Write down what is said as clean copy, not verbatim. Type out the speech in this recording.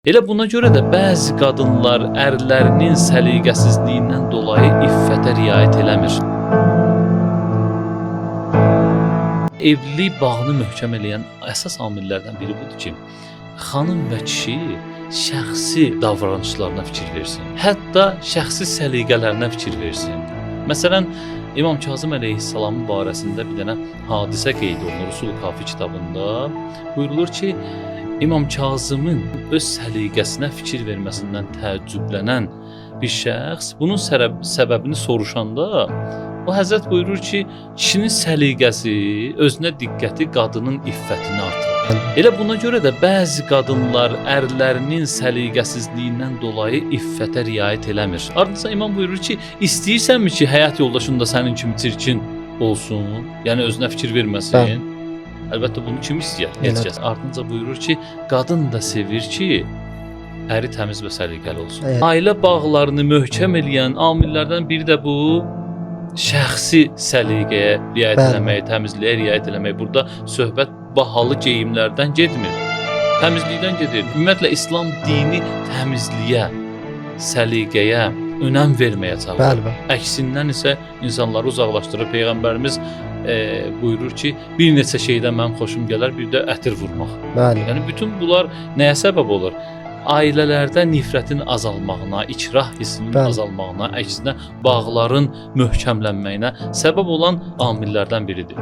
Elə buna görə də bəzi qadınlar ərlərinin səliqəsizliyindən dolayı iffətə riayət eləmir. Evlilik bağını möhkəm eləyən əsas amillərdən biri budur ki, xanım və kişi şəxsi davranışlarına fikir versin. Hətta şəxsi səliqələrinə fikir versin. Məsələn, İmam Kazım əleyhissalamın barəsində bir dənə hadisə qeyd olunur Usul-u Kafi kitabında. Buyurulur ki, İmam Kazımın öz səliqəsinə fikir verməsindən təəccüblənən bir şəxs bunun səbəbini soruşanda o Həzrət buyurur ki, kişinin səliqəsi, özünə diqqəti qadının iffətini artırır. Elə buna görə də bəzi qadınlar ərlərinin səliqəsizliyindən dolayı iffətə riayət eləmir. Ardınca imam buyurur ki, istəyirsənmi ki, həyat yoldaşın da sənin kimi çirkin olsun, yəni özünə fikir verməsin? Əlbəttə bunu kim istəyər? Heç kəs. Ardınca buyurur ki, qadın da sevir ki, əri təmiz və səliqəli olsun. Ailə bağlarını möhkəm eləyən amillərdən biri də bu şəxsi səliqəyə riayət eləmək, təmizliyə riayət eləmək. Burada söhbət bahalı geyimlərdən getmir. Təmizlikdən gedir. Ümumiyyətlə İslam dini təmizliyə, səliqəyə önəm verməyə çağırır. Əksindən isə insanları uzaqlaşdırır. Peyğəmbərimiz buyurur ki, bir neçə şeydən mənim xoşum gələr, bir də ətir vurmaq. Yəni bütün bunlar nəyə səbəb olur? Ailələrdə nifrətin azalmağına, ikrah hissinin azalmağına, əksinə bağların möhkəmlənməyinə səbəb olan amillərdən biridir.